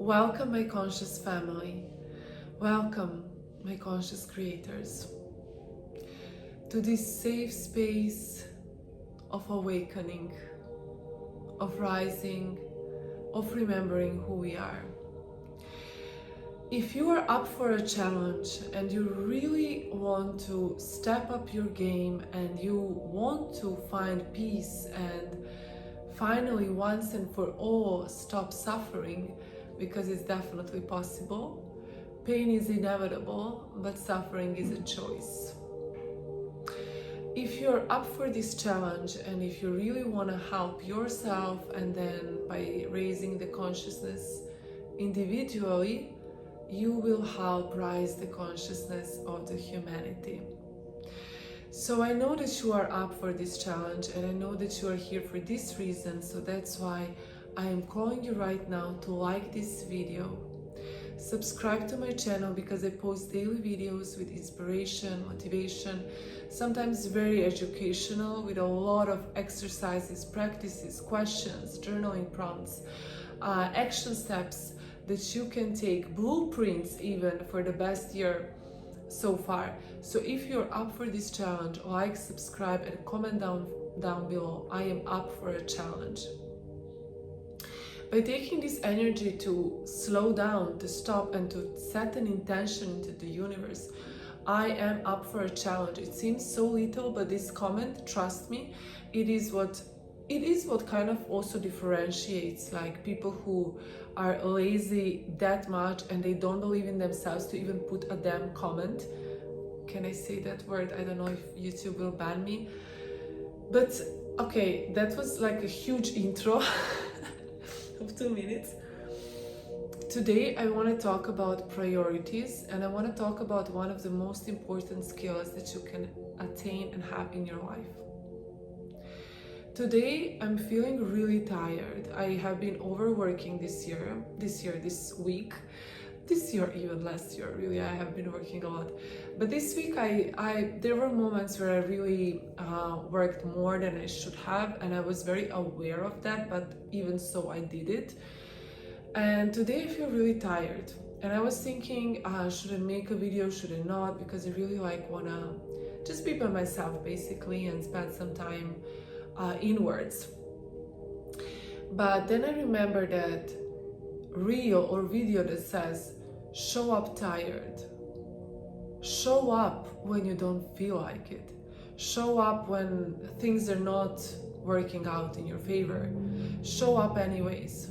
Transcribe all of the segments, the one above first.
Welcome, my conscious family. Welcome, my conscious creators, to this safe space of awakening, of rising, of remembering who we are. If you are up for a challenge and you really want to step up your game and you want to find peace and finally once and for all stop suffering, because it's definitely possible. Pain is inevitable, but suffering is a choice. If you're up for this challenge and if you really want to help yourself, and then by raising the consciousness individually, you will help rise the consciousness of the humanity. So I know that you are up for this challenge, and I know that you are here for this reason, so that's why I am calling you right now to like this video, subscribe to my channel because I post daily videos with inspiration, motivation, sometimes very educational with a lot of exercises, practices, questions, journaling prompts, action steps that you can take, blueprints even for the best year so far. So if you're up for this challenge, like, subscribe and comment down below. I am up for a challenge. By taking this energy to slow down, to stop, and to set an intention into the universe, I am up for a challenge. It seems so little, but this comment, trust me, it is what kind of also differentiates like people who are lazy that much and they don't believe in themselves to even put a damn comment. Can I say that word? I don't know if YouTube will ban me. But okay, that was like a huge intro of 2 minutes. Today I want to talk about priorities, and I want to talk about one of the most important skills that you can attain and have in your life. Today I'm feeling really tired. I have been overworking this week, even last year, really I have been working a lot. But this week there were moments where I really worked more than I should have, and I was very aware of that, but even so I did it. And today I feel really tired, and I was thinking, should I make a video, should I not, because I really wanna just be by myself basically and spend some time inwards. But then I remember that reel or video that says, show up tired. Show up when you don't feel like it. Show up when things are not working out in your favor. Show up anyways.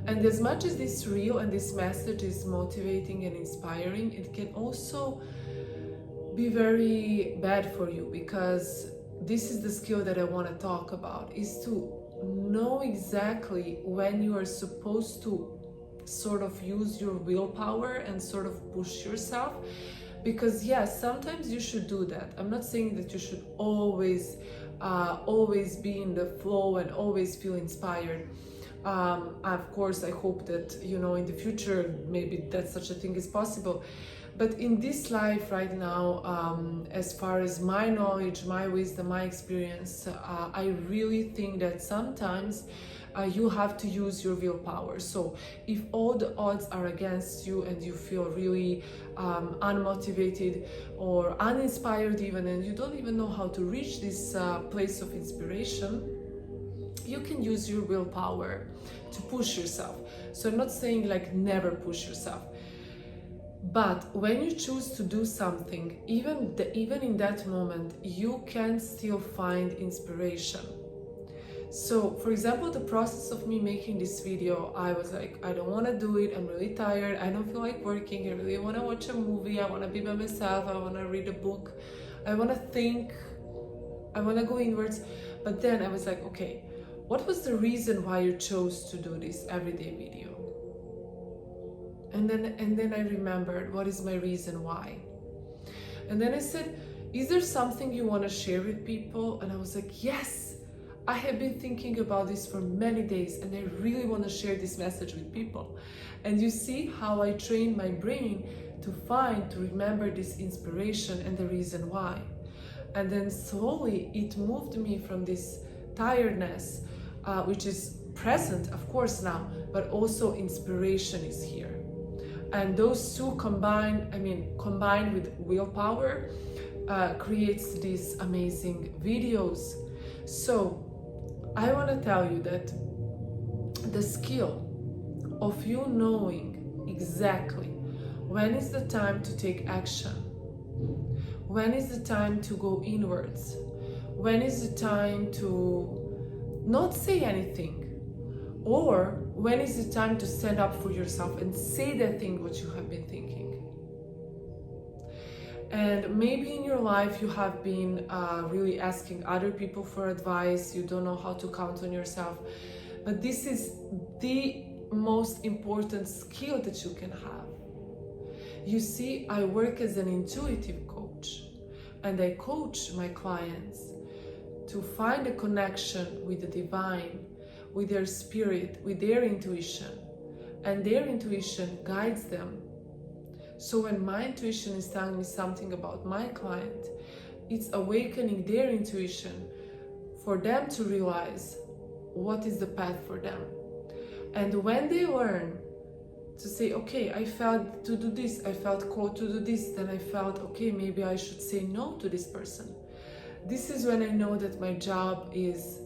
And as much as this reel and this message is motivating and inspiring, it can also be very bad for you, because this is the skill that I want to talk about, is to know exactly when you are supposed to sort of use your willpower and sort of push yourself. Because yes, sometimes you should do that. I'm not saying that you should always be in the flow and always feel inspired. Of course, I hope that, in the future, maybe that such a thing is possible. But in this life right now, as far as my knowledge, my wisdom, my experience, I really think that sometimes you have to use your willpower. So if all the odds are against you and you feel really unmotivated or uninspired even, and you don't even know how to reach this place of inspiration, you can use your willpower to push yourself. So I'm not saying never push yourself. But when you choose to do something, even in that moment, you can still find inspiration. So, for example, the process of me making this video, I was like, I don't want to do it, I'm really tired, I don't feel like working, I really want to watch a movie, I want to be by myself, I want to read a book, I want to think, I want to go inwards. But then I was like, okay, what was the reason why you chose to do this everyday video? And then I remembered, what is my reason why? And then I said, is there something you want to share with people? And I was like, yes, I have been thinking about this for many days and I really want to share this message with people. And you see how I trained my brain to remember this inspiration and the reason why. And then slowly it moved me from this tiredness, which is present, of course, now, but also inspiration is here. And those two combined with willpower, creates these amazing videos. So I want to tell you that the skill of you knowing exactly when is the time to take action, when is the time to go inwards, when is the time to not say anything, or when is the time to stand up for yourself and say that thing what you have been thinking. And maybe in your life you have been really asking other people for advice, you don't know how to count on yourself, but this is the most important skill that you can have. You see, I work as an intuitive coach, and I coach my clients to find a connection with the divine, with their spirit, with their intuition, and their intuition guides them. So when my intuition is telling me something about my client, it's awakening their intuition for them to realize what is the path for them. And when they learn to say, okay, I felt to do this, I felt called to do this, then I felt, okay, maybe I should say no to this person. This is when I know that my job is,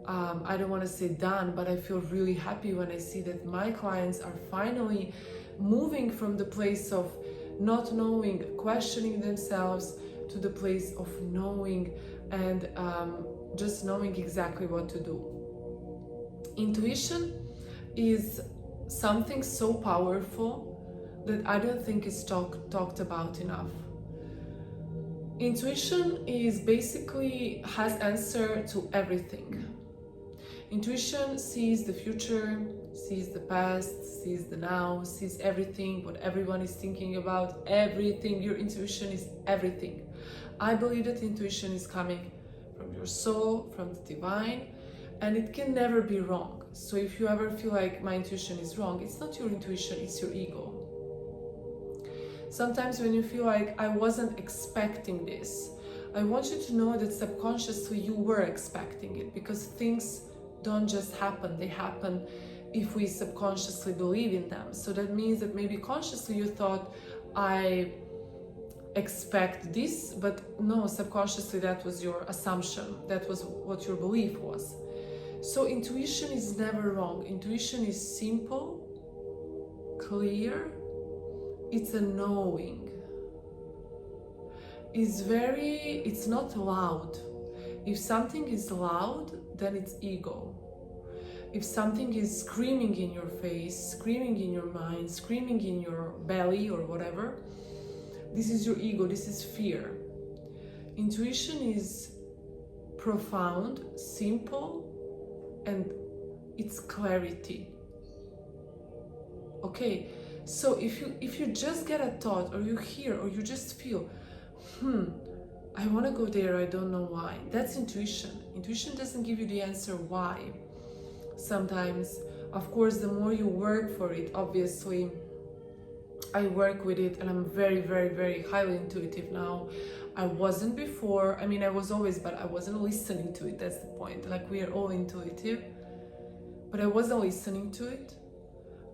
I don't want to say done, but I feel really happy when I see that my clients are finally moving from the place of not knowing, questioning themselves, to the place of knowing and just knowing exactly what to do. Intuition is something so powerful that I don't think is talked about enough. Intuition is basically has answer to everything. Intuition sees the future, sees the past, sees the now, sees everything, what everyone is thinking about, everything. Your intuition is everything. I believe that intuition is coming from your soul, from the divine, and it can never be wrong. So if you ever feel like my intuition is wrong, it's not your intuition, it's your ego. Sometimes when you feel like I wasn't expecting this, I want you to know that subconsciously you were expecting it, because things don't just happen, they happen if we subconsciously believe in them. So that means that maybe consciously you thought, I expect this, but no, subconsciously that was your assumption, that was what your belief was. So intuition is never wrong. Intuition is simple, clear, it's a knowing. It's not loud. If something is loud, then it's ego. If something is screaming in your face, screaming in your mind, screaming in your belly or whatever, this is your ego, this is fear. Intuition is profound, simple, and it's clarity. Okay, so if you just get a thought, or you hear, or you just feel, I want to go there, I don't know why, that's intuition. Intuition doesn't give you the answer why. Sometimes, of course, the more you work for it, obviously I work with it and I'm very, very, very highly intuitive now. I wasn't before. I mean, I was always, but I wasn't listening to it. That's the point. Like, we are all intuitive, but I wasn't listening to it.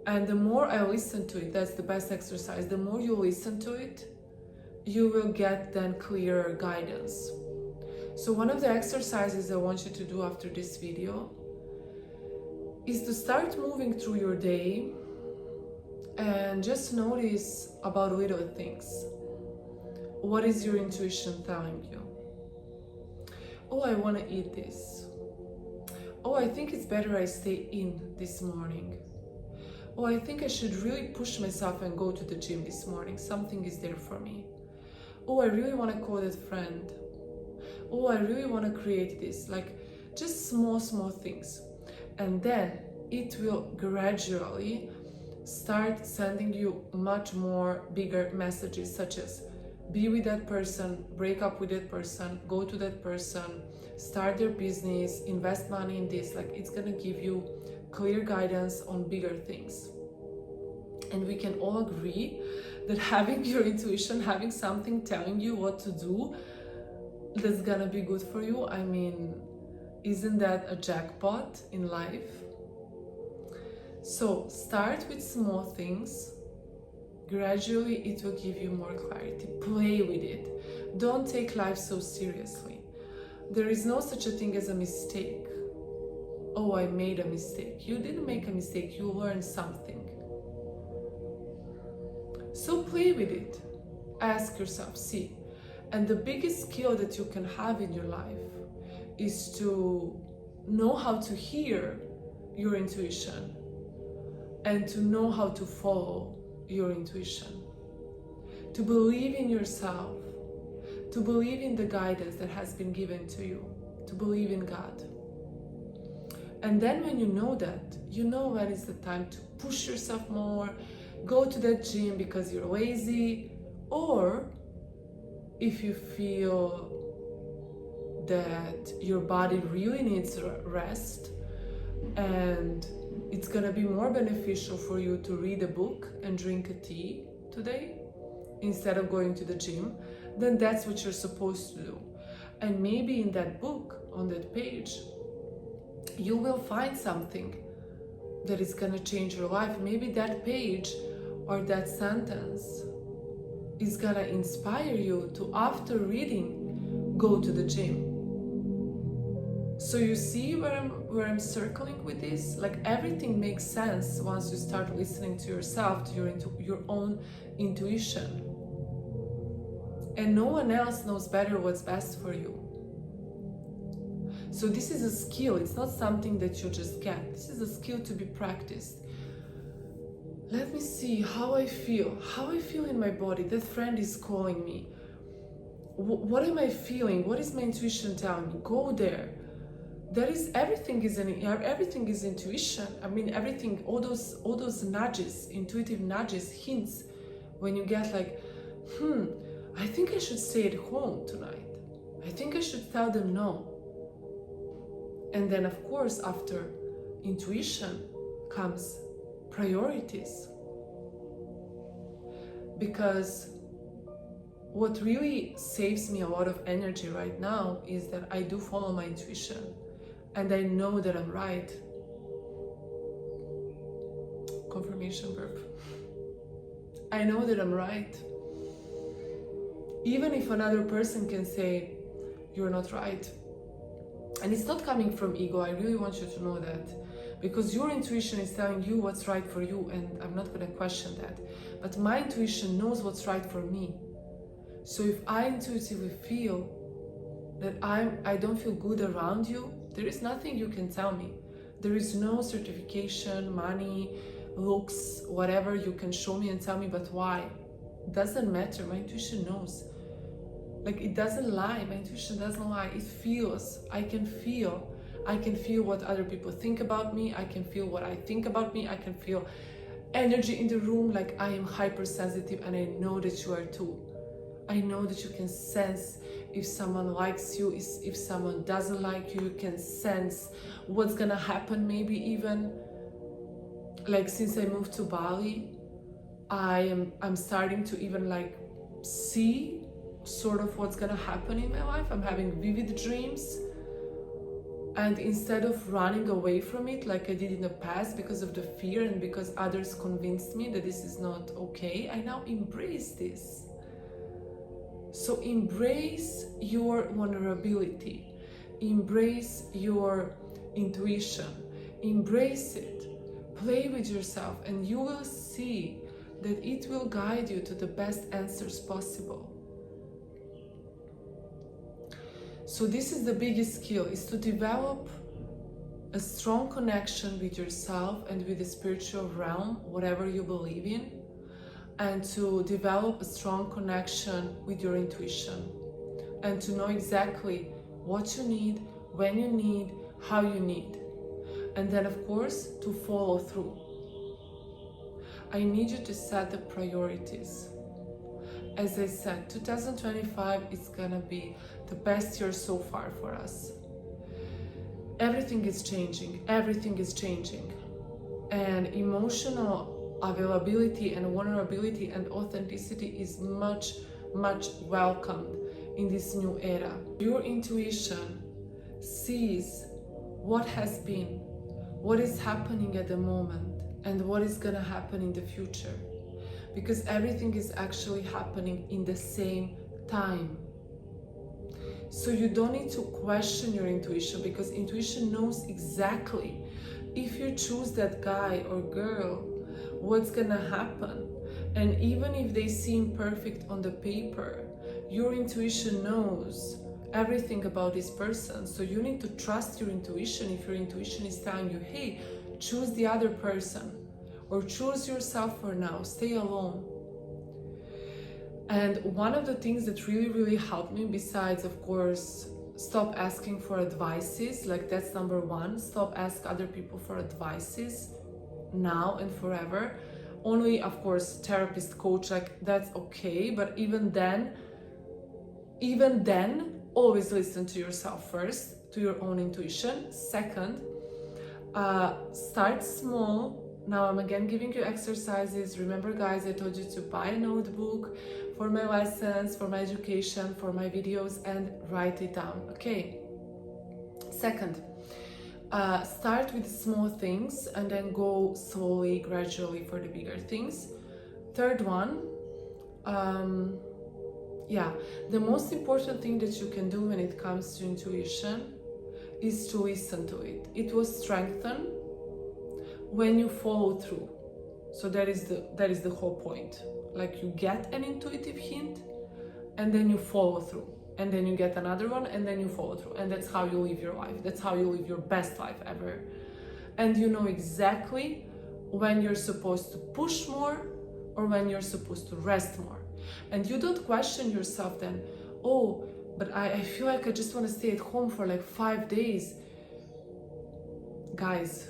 And the more I listen to it, that's the best exercise. The more you listen to it, you will get then clearer guidance. So one of the exercises I want you to do after this video is to start moving through your day and just notice about little things. What is your intuition telling you? Oh, I want to eat this. Oh, I think it's better I stay in this morning. Oh, I think I should really push myself and go to the gym this morning. Something is there for me. Oh, I really want to call that friend. Oh, I really want to create this. Like, just small things. And then it will gradually start sending you much more bigger messages, such as be with that person, break up with that person, go to that person, start their business, invest money in this. Like, it's gonna give you clear guidance on bigger things. And we can all agree that having your intuition, having something telling you what to do, that's gonna be good for you. I mean, isn't that a jackpot in life? So start with small things. Gradually it will give you more clarity. Play with it. Don't take life so seriously. There is no such a thing as a mistake. Oh, I made a mistake. You didn't make a mistake, you learned something. So play with it. Ask yourself, see. And the biggest skill that you can have in your life is to know how to hear your intuition and to know how to follow your intuition. To believe in yourself, to believe in the guidance that has been given to you, to believe in God. And then when you know that, you know when is the time to push yourself more, go to that gym because you're lazy, or if you feel that your body really needs rest and it's gonna be more beneficial for you to read a book and drink a tea today instead of going to the gym, then that's what you're supposed to do. And maybe in that book, on that page, you will find something that is gonna change your life. Maybe that page or that sentence is gonna inspire you to, after reading, go to the gym. So you see where I'm circling with this? Like everything makes sense once you start listening to yourself, to your own intuition. And no one else knows better what's best for you. So this is a skill, it's not something that you just get. This is a skill to be practiced. Let me see how I feel in my body. That friend is calling me. What am I feeling? What is my intuition telling me? Go there. Everything is intuition. I mean, everything, all those nudges, intuitive nudges, hints, when you get like, I think I should stay at home tonight. I think I should tell them no. And then of course, after intuition comes priorities. Because what really saves me a lot of energy right now is that I do follow my intuition and I know that I'm right. Confirmation verb. I know that I'm right. Even if another person can say, you're not right. And it's not coming from ego, I really want you to know that. Because your intuition is telling you what's right for you, and I'm not going to question that. But my intuition knows what's right for me. So if I intuitively feel that I don't feel good around you, there is nothing you can tell me. There is no certification, money, looks, whatever you can show me and tell me, but why? It doesn't matter, my intuition knows. Like, it doesn't lie, my intuition doesn't lie, it feels, I can feel what other people think about me, I can feel what I think about me, I can feel energy in the room, like I am hypersensitive and I know that you are too. I know that you can sense if someone likes you, if someone doesn't like you, you can sense what's gonna happen, maybe even. Like since I moved to Bali, I'm starting to even like see sort of what's gonna happen in my life. I'm having vivid dreams, and instead of running away from it like I did in the past because of the fear and because others convinced me that this is not okay, I now embrace this. So embrace your vulnerability, embrace your intuition, embrace it, play with yourself, and you will see that it will guide you to the best answers possible. So this is the biggest skill, is to develop a strong connection with yourself and with the spiritual realm, whatever you believe in, and to develop a strong connection with your intuition, and to know exactly what you need, when you need, how you need, and then of course to follow through. I need you to set the priorities. As I said, 2025 is gonna be the best year so far for us. Everything is changing, and emotional availability and vulnerability and authenticity is much welcomed in this new era. Your intuition sees what has been, what is happening at the moment, and what is gonna happen in the future, because everything is actually happening in the same time. So you don't need to question your intuition, because intuition knows exactly if you choose that guy or girl, what's gonna happen. And even if they seem perfect on the paper, your intuition knows everything about this person. So you need to trust your intuition. If your intuition is telling you, hey, choose the other person, or choose yourself for now, stay alone. And one of the things that really helped me, besides of course stop asking for advices, like that's number one, stop ask other people for advices now and forever. Only of course therapist, coach, like that's okay, but even then always listen to yourself first, to your own intuition. Second, start small. Now I'm again giving you exercises. Remember guys, I told you to buy a notebook for my lessons, for my education, for my videos, and write it down, okay? Second, start with small things and then go slowly, gradually for the bigger things. Third one, the most important thing that you can do when it comes to intuition is to listen to it. It will strengthen when you follow through. So that is the whole point. Like you get an intuitive hint and then you follow through, and then you get another one and then you follow through, and that's how you live your life. That's how you live your best life ever. And you know exactly when you're supposed to push more or when you're supposed to rest more. And you don't question yourself then, oh, but I feel like I just want to stay at home for like 5 days. Guys,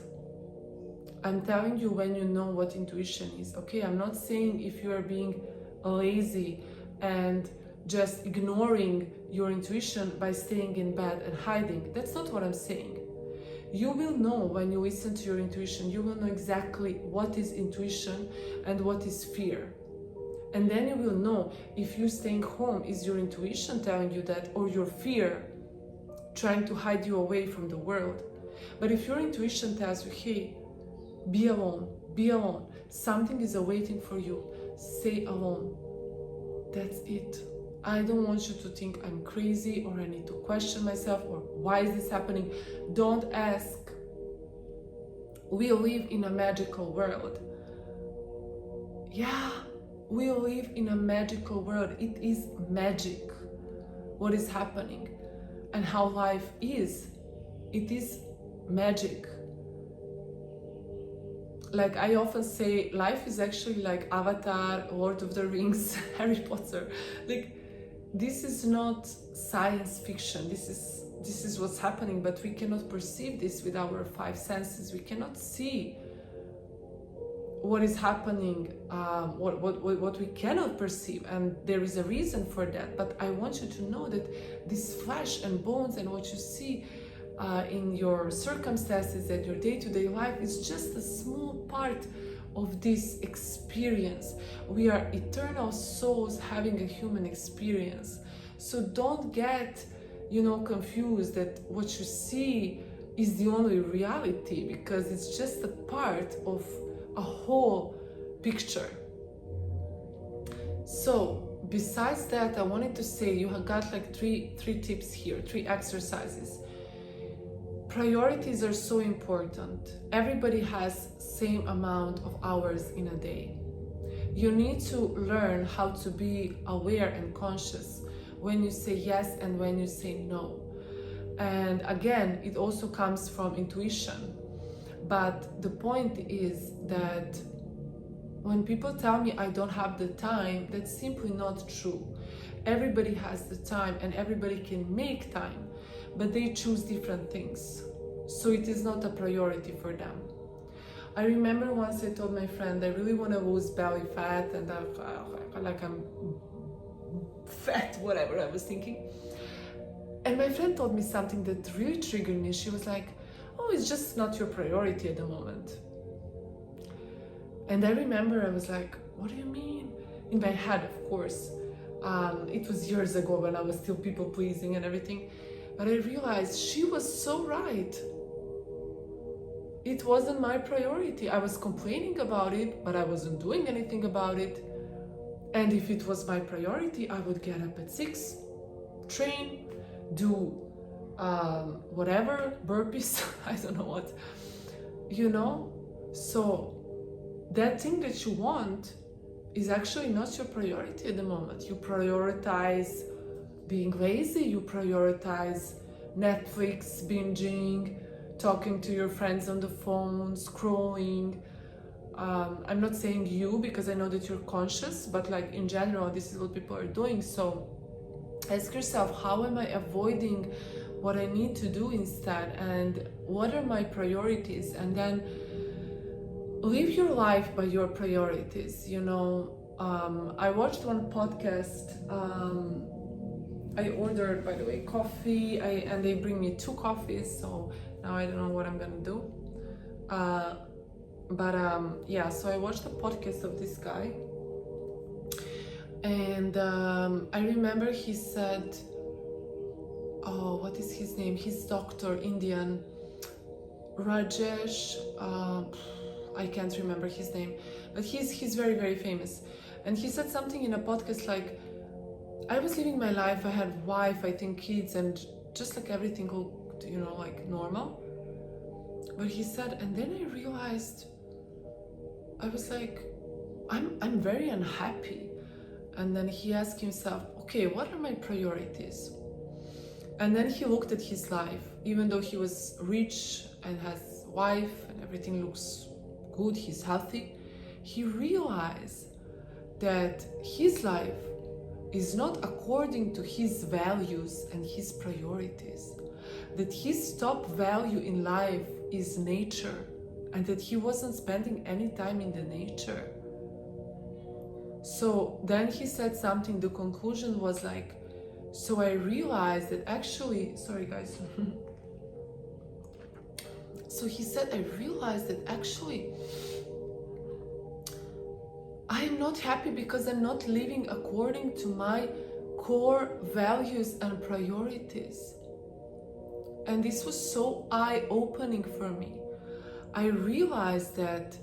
I'm telling you when you know what intuition is, okay? I'm not saying if you are being lazy and just ignoring your intuition by staying in bed and hiding. That's not what I'm saying. You will know when you listen to your intuition, you will know exactly what is intuition and what is fear. And then you will know if you staying home is your intuition telling you that, or your fear trying to hide you away from the world. But if your intuition tells you, hey, be alone, something is awaiting for you, stay alone, that's it. I don't want you to think I'm crazy or I need to question myself or why is this happening. Don't ask. We live in a magical world. Yeah, we live in a magical world. It is magic what is happening and how life is. It is magic. Like I often say, life is actually like Avatar, Lord of the Rings, Harry Potter. Like this is not science fiction. This is what's happening, but we cannot perceive this with our 5 senses. We cannot see what is happening, what we cannot perceive, and there is a reason for that. But I want you to know that this flesh and bones and what you see in your circumstances and your day-to-day life is just a small part of this experience. We are eternal souls having a human experience. So don't get, confused that what you see is the only reality, because it's just a part of a whole picture. So besides that, I wanted to say you have got like three tips here, 3 exercises. Priorities are so important. Everybody has same amount of hours in a day. You need to learn how to be aware and conscious when you say yes and when you say no. And again, it also comes from intuition. But the point is that when people tell me I don't have the time, that's simply not true. Everybody has the time and everybody can make time, but they choose different things. So it is not a priority for them. I remember once I told my friend I really want to lose belly fat and I'm fat, whatever I was thinking. And my friend told me something that really triggered me. She was like, oh, it's just not your priority at the moment. And I remember I was like, what do you mean? In my head, of course. It was years ago when I was still people pleasing and everything. But I realized she was so right. it wasn't my priority. I was complaining about it, but I wasn't doing anything about it. And if it was my priority, I would get up at 6, train, do whatever, burpees, I don't know what, So that thing that you want is actually not your priority at the moment. You prioritize being lazy, you prioritize Netflix, binging, talking to your friends on the phone, scrolling. I'm not saying you, because I know that you're conscious, but like in general, this is what people are doing. So ask yourself, how am I avoiding what I need to do instead? And what are my priorities? And then live your life by your priorities. I watched one podcast. I ordered, by the way, coffee, and they bring me 2 coffees, so now I don't know what I'm gonna do. So I watched a podcast of this guy, and I remember he said, oh, what is his name? He's Dr. Indian, Rajesh, I can't remember his name, but he's very, very famous. And he said something in a podcast like, I was living my life, I had wife, I think kids, and just like everything looked, like normal. But he said, and then I realized, I was like, I'm very unhappy. And then he asked himself, okay, what are my priorities? And then he looked at his life, even though he was rich and has wife and everything looks good, he's healthy, he realized that his life is not according to his values and his priorities, that his top value in life is nature, and that he wasn't spending any time in the nature. So then he said something, the conclusion was like, so I realized that actually, sorry guys, so he said, I realized that actually I am not happy because I'm not living according to my core values and priorities. And this was so eye-opening for me. I realized that,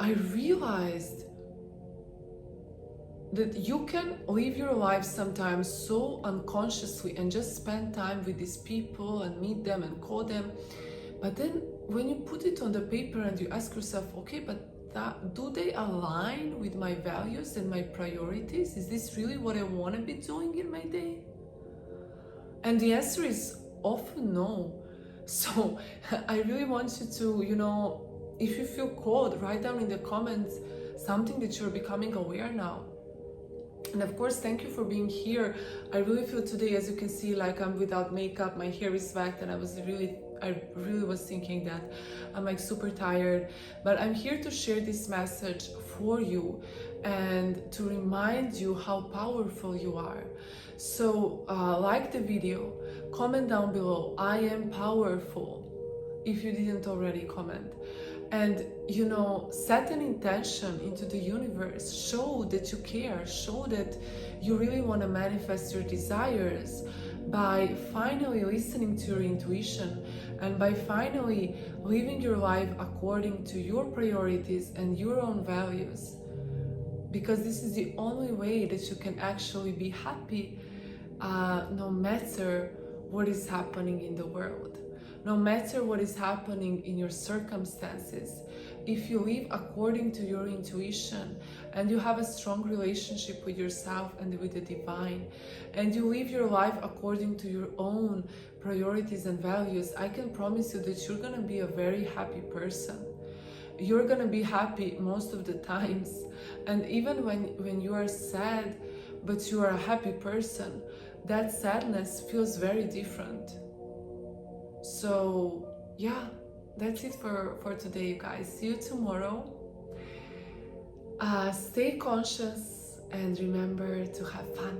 I realized that you can live your life sometimes so unconsciously and just spend time with these people and meet them and call them. But then when you put it on the paper and you ask yourself, okay, but do they align with my values and my priorities? Is this really what I want to be doing in my day? And the answer is often no. So I really want you to, if you feel called, write down in the comments something that you're becoming aware now. And of course, thank you for being here. I really feel today, as you can see, like I'm without makeup, my hair is wet, and I really was thinking that I'm like super tired. But I'm here to share this message for you and to remind you how powerful you are. So like the video, comment down below, I am powerful, if you didn't already comment. And set an intention into the universe, show that you care, show that you really want to manifest your desires by finally listening to your intuition and by finally living your life according to your priorities and your own values. Because this is the only way that you can actually be happy, no matter what is happening in the world. No matter what is happening in your circumstances, if you live according to your intuition and you have a strong relationship with yourself and with the divine, and you live your life according to your own priorities and values, I can promise you that you're gonna be a very happy person. You're gonna be happy most of the times. And even when you are sad, but you are a happy person, that sadness feels very different. So yeah, that's it for today, you guys. See you tomorrow. Stay conscious and remember to have fun.